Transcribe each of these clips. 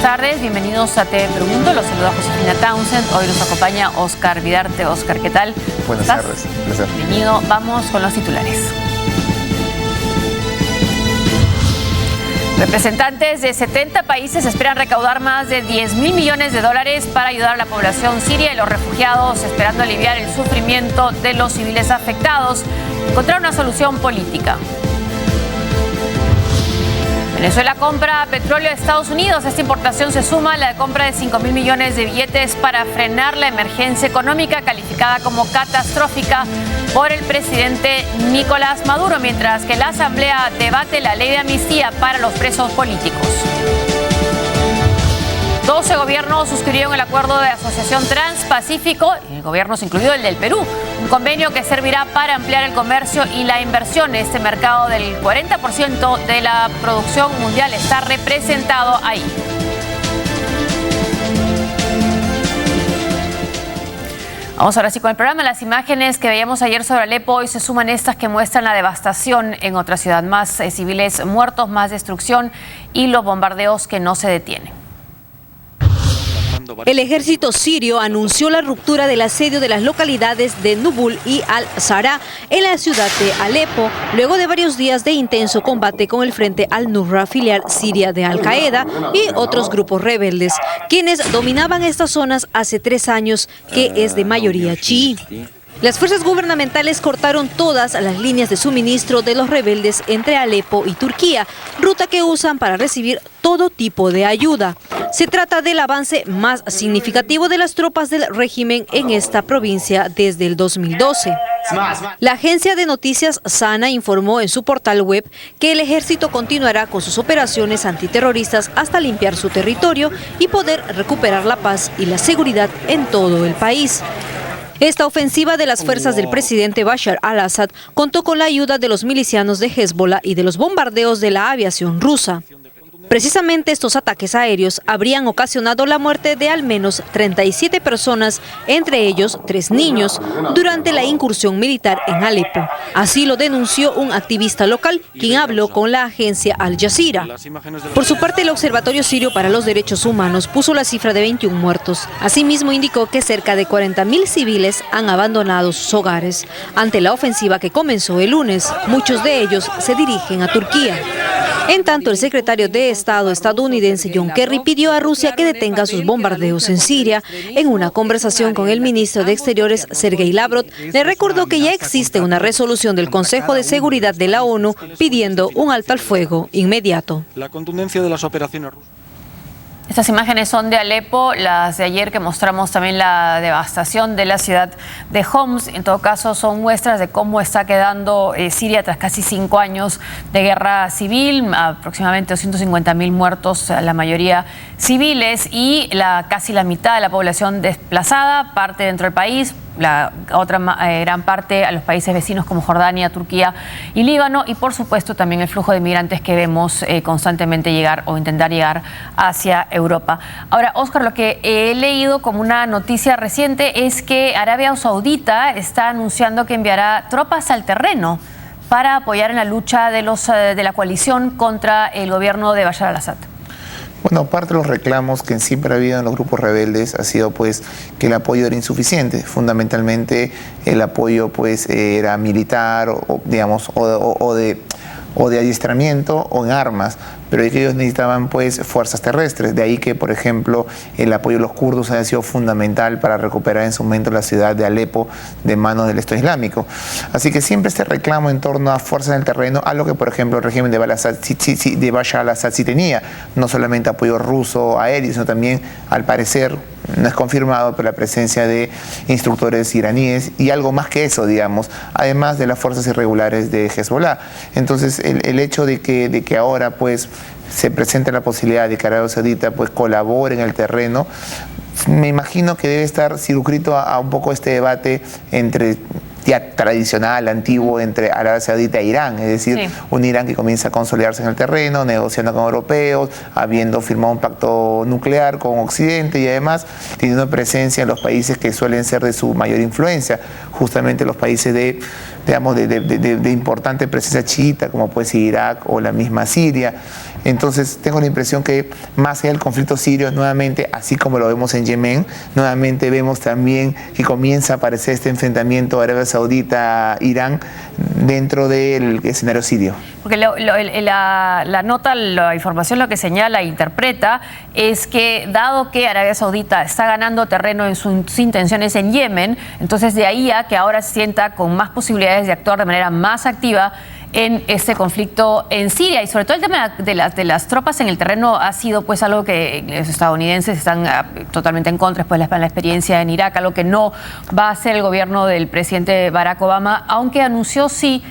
tardes, bienvenidos a TV Promundo. Los saluda Josefina Townsend. Hoy nos acompaña Oscar Vidarte. Oscar, ¿qué tal? Buenas tardes. Placer. Bienvenido. Vamos con los titulares. Representantes de 70 países esperan recaudar más de 10.000 millones de dólares para ayudar a la población siria y los refugiados, esperando aliviar el sufrimiento de los civiles afectados y encontrar una solución política. Venezuela compra petróleo de Estados Unidos. Esta importación se suma a la compra de 5.000 millones de billetes para frenar la emergencia económica calificada como catastrófica por el presidente Nicolás Maduro, mientras que la Asamblea debate la ley de amnistía para los presos políticos. 12 gobiernos suscribieron el acuerdo de asociación Transpacífico, gobiernos incluido el del Perú, un convenio que servirá para ampliar el comercio y la inversión. Este mercado del 40% de la producción mundial está representado ahí. Vamos ahora sí con el programa. Las imágenes que veíamos ayer sobre Alepo hoy se suman estas que muestran la devastación en otra ciudad. Más civiles muertos, más destrucción y los bombardeos que no se detienen. El ejército sirio anunció la ruptura del asedio de las localidades de Nubul y Al-Zara en la ciudad de Alepo, luego de varios días de intenso combate con el Frente Al-Nusra, filial siria de Al-Qaeda y otros grupos rebeldes, quienes dominaban estas zonas hace 3 años, que es de mayoría chií. Las fuerzas gubernamentales cortaron todas las líneas de suministro de los rebeldes entre Alepo y Turquía, ruta que usan para recibir todo tipo de ayuda. Se trata del avance más significativo de las tropas del régimen en esta provincia desde el 2012. La agencia de noticias SANA informó en su portal web que el ejército continuará con sus operaciones antiterroristas hasta limpiar su territorio y poder recuperar la paz y la seguridad en todo el país. Esta ofensiva de las fuerzas del presidente Bashar al-Assad contó con la ayuda de los milicianos de Hezbollah y de los bombardeos de la aviación rusa. Precisamente estos ataques aéreos habrían ocasionado la muerte de al menos 37 personas, entre ellos 3 niños, durante la incursión militar en Alepo. Así lo denunció un activista local, quien habló con la agencia Al Jazeera. Por su parte, el Observatorio Sirio para los Derechos Humanos puso la cifra de 21 muertos. Asimismo, indicó que cerca de 40.000 civiles han abandonado sus hogares ante la ofensiva que comenzó el lunes. Muchos de ellos se dirigen a Turquía. En tanto, el secretario de Estado estadounidense John Kerry pidió a Rusia que detenga sus bombardeos en Siria. En una conversación con el ministro de Exteriores, Sergei Lavrov, le recordó que ya existe una resolución del Consejo de Seguridad de la ONU pidiendo un alto al fuego inmediato. La contundencia de las operaciones rusas. Estas imágenes son de Alepo, las de ayer que mostramos también la devastación de la ciudad de Homs. En todo caso, son muestras de cómo está quedando Siria tras casi 5 años de guerra civil, aproximadamente 250.000 muertos, la mayoría civiles, y casi la mitad de la población desplazada, parte dentro del país, la otra gran parte a los países vecinos como Jordania, Turquía y Líbano, y por supuesto también el flujo de migrantes que vemos constantemente llegar o intentar llegar hacia Europa. Ahora, Oscar, lo que he leído como una noticia reciente es que Arabia Saudita está anunciando que enviará tropas al terreno para apoyar en la lucha de la coalición contra el gobierno de Bashar al-Assad. Bueno, parte de los reclamos que siempre ha habido en los grupos rebeldes ha sido pues que el apoyo era insuficiente. Fundamentalmente el apoyo pues era militar o de adiestramiento o en armas, pero que ellos necesitaban pues fuerzas terrestres. De ahí que, por ejemplo, el apoyo de los kurdos haya sido fundamental para recuperar en su momento la ciudad de Alepo de manos del Estado Islámico. Así que siempre este reclamo en torno a fuerzas en el terreno, algo que, por ejemplo, el régimen de Bashar al-Assad sí tenía, no solamente apoyo ruso aéreo, sino también, al parecer, no es confirmado, pero la presencia de instructores iraníes y algo más que eso, digamos, además de las fuerzas irregulares de Hezbollah. Entonces, el hecho de que ahora pues se presente la posibilidad de que Arabia Saudita pues colabore en el terreno, me imagino que debe estar circunscrito a un poco este debate entre ya tradicional, antiguo entre Arabia Saudita e Irán, es decir, sí, un Irán que comienza a consolidarse en el terreno, negociando con europeos, habiendo firmado un pacto nuclear con Occidente y además teniendo presencia en los países que suelen ser de su mayor influencia, justamente los países de importante presencia chiita, como puede ser Irak o la misma Siria. Entonces tengo la impresión que más allá del conflicto sirio, nuevamente, así como lo vemos en Yemen, nuevamente vemos también que comienza a aparecer este enfrentamiento Arabia Saudita-Irán dentro del escenario sirio. Porque la nota, la información lo que señala e interpreta es que dado que Arabia Saudita está ganando terreno en sus intenciones en Yemen, entonces de ahí a que ahora se sienta con más posibilidades de actuar de manera más activa en este conflicto en Siria, y sobre todo el tema de las tropas en el terreno ha sido pues algo que los estadounidenses están totalmente en contra después de la experiencia en Irak, algo que no va a hacer el gobierno del presidente Barack Obama, aunque anunció sí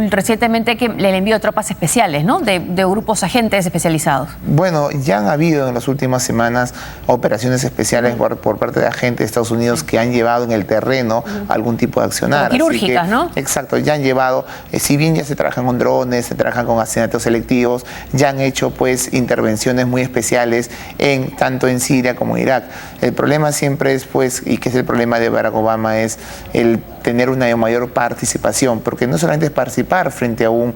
recientemente que le envió tropas especiales, ¿no? De grupos agentes especializados. Bueno, ya han habido en las últimas semanas operaciones especiales por parte de agentes de Estados Unidos que han llevado en el terreno algún tipo de accionar. Quirúrgicas, ¿no? Exacto, ya han llevado, si bien ya se trabajan con drones, se trabajan con asesinatos selectivos, ya han hecho pues intervenciones muy especiales tanto en Siria como en Irak. El problema siempre es pues, y que es el problema de Barack Obama, es el tener una mayor participación, porque no solamente es participar frente a un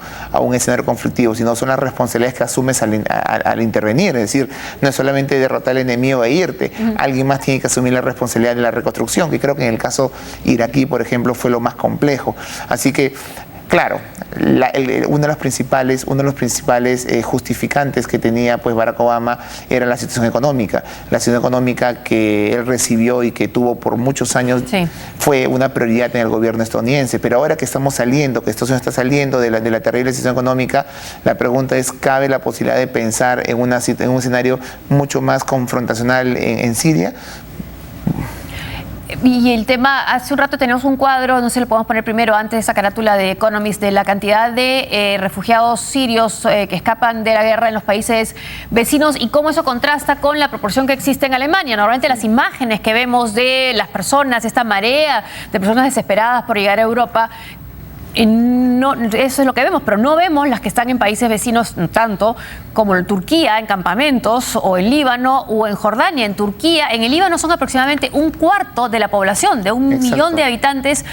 escenario conflictivo, sino son las responsabilidades que asumes al intervenir, es decir, no es solamente derrotar al enemigo e irte, alguien más tiene que asumir la responsabilidad de la reconstrucción, que creo que en el caso iraquí, por ejemplo, fue lo más complejo. Así que, claro, uno de los principales justificantes que tenía pues Barack Obama era la situación económica. La situación económica que él recibió y que tuvo por muchos años fue una prioridad en el gobierno estadounidense. Pero ahora que estamos saliendo, que Estados Unidos está saliendo de la terrible situación económica, la pregunta es, ¿cabe la posibilidad de pensar en un escenario mucho más confrontacional en Siria? Y el tema, hace un rato tenemos un cuadro, no sé si lo podemos poner primero antes de esa carátula de Economist, de la cantidad de refugiados sirios que escapan de la guerra en los países vecinos y cómo eso contrasta con la proporción que existe en Alemania. Normalmente las imágenes que vemos de las personas, esta marea de personas desesperadas por llegar a Europa, no, eso es lo que vemos, pero no vemos las que están en países vecinos tanto como en Turquía, en campamentos, o en Líbano o en Jordania. En Turquía, en el Líbano son aproximadamente un cuarto de la población, de 1 millón de habitantes.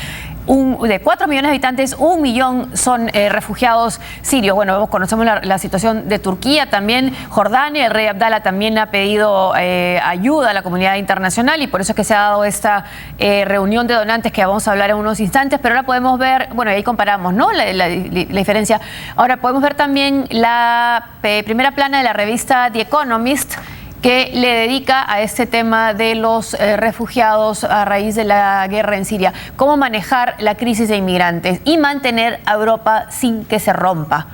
De 4 millones de habitantes, 1 millón son refugiados sirios. Bueno, conocemos la situación de Turquía, también Jordania. El rey Abdallah también ha pedido ayuda a la comunidad internacional y por eso es que se ha dado esta reunión de donantes que vamos a hablar en unos instantes. Pero ahora podemos ver, bueno, ahí comparamos, ¿no? La diferencia. Ahora podemos ver también la primera plana de la revista The Economist, que le dedica a este tema de los refugiados a raíz de la guerra en Siria. Cómo manejar la crisis de inmigrantes y mantener a Europa sin que se rompa.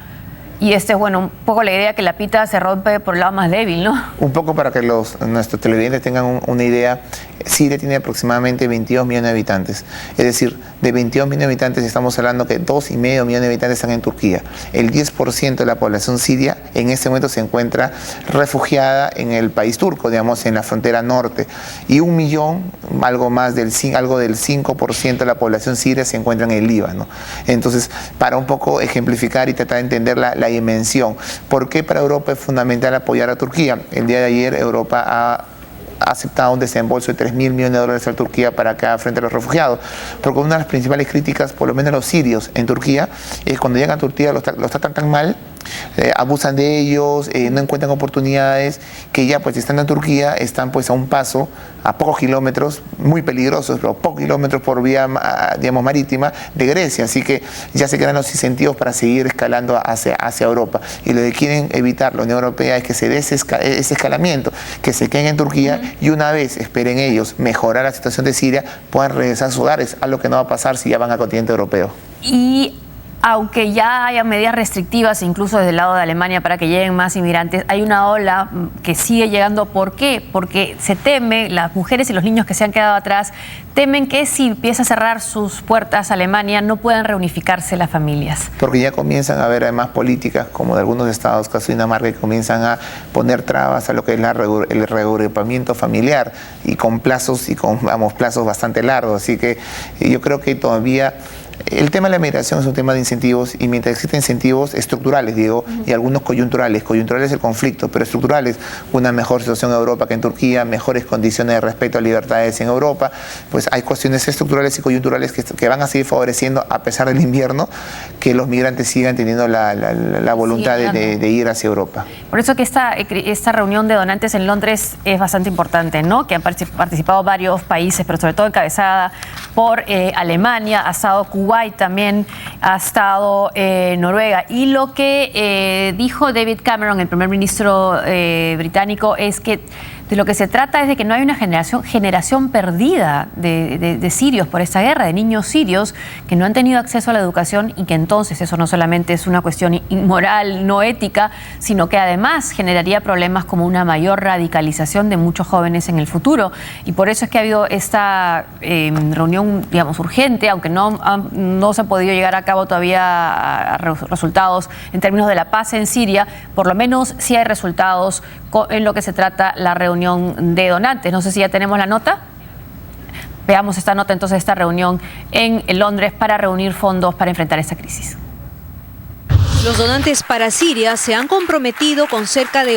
Y bueno, un poco la idea que la pita se rompe por el lado más débil, ¿no? Un poco para que nuestros televidentes tengan una idea. Siria tiene aproximadamente 22 millones de habitantes. Es decir, de 22 millones de habitantes estamos hablando que 2,5 millones de habitantes están en Turquía. El 10% de la población siria en este momento se encuentra refugiada en el país turco, digamos, en la frontera norte. Y 1 millón, algo del 5% de la población siria se encuentra en el Líbano. Entonces, para un poco ejemplificar y tratar de entender la dimensión. ¿Por qué para Europa es fundamental apoyar a Turquía? El día de ayer Europa ha aceptado un desembolso de $3.000 millones a Turquía para acá frente a los refugiados, porque una de las principales críticas, por lo menos los sirios en Turquía, es cuando llegan a Turquía los tratan tan mal, abusan de ellos, no encuentran oportunidades, que ya pues estando en Turquía están pues a un paso, a pocos kilómetros, muy peligrosos, pero pocos kilómetros por vía, digamos, marítima de Grecia, así que ya se crean los incentivos para seguir escalando hacia Europa. Y lo que quieren evitar la Unión Europea es que se dé ese escalamiento, que se queden en Turquía y una vez esperen ellos mejorar la situación de Siria, puedan regresar a sus hogares, algo que no va a pasar si ya van al continente europeo. Y aunque ya haya medidas restrictivas, incluso desde el lado de Alemania, para que lleguen más inmigrantes, hay una ola que sigue llegando. ¿Por qué? Porque se teme, las mujeres y los niños que se han quedado atrás, temen que si empieza a cerrar sus puertas a Alemania, no puedan reunificarse las familias. Porque ya comienzan a haber además políticas, como de algunos estados, caso Dinamarca, que comienzan a poner trabas a lo que es el reagrupamiento familiar, y con plazos, plazos bastante largos. Así que yo creo que todavía el tema de la migración es un tema de incentivos, y mientras existen incentivos estructurales, digo, y algunos coyunturales el conflicto, pero estructurales, una mejor situación en Europa que en Turquía, mejores condiciones de respeto a libertades en Europa, pues hay cuestiones estructurales y coyunturales que van a seguir favoreciendo, a pesar del invierno, que los migrantes sigan teniendo la voluntad de ir hacia Europa. Por eso que esta reunión de donantes en Londres es bastante importante, ¿no? Que han participado varios países, pero sobre todo encabezada por Alemania, ha estado Kuwait también, ha estado Noruega. Y lo que dijo David Cameron, el primer ministro británico, es que de lo que se trata es de que no hay una generación perdida de sirios por esta guerra, de niños sirios que no han tenido acceso a la educación, y que entonces eso no solamente es una cuestión inmoral, no ética, sino que además generaría problemas como una mayor radicalización de muchos jóvenes en el futuro. Y por eso es que ha habido esta reunión, digamos, urgente, aunque no se ha podido llegar a cabo todavía a resultados en términos de la paz en Siria. Por lo menos sí hay resultados en lo que se trata la reunión de donantes. No sé si ya tenemos la nota. Veamos esta nota entonces, esta reunión en Londres para reunir fondos para enfrentar esta crisis. Los donantes para Siria se han comprometido con cerca de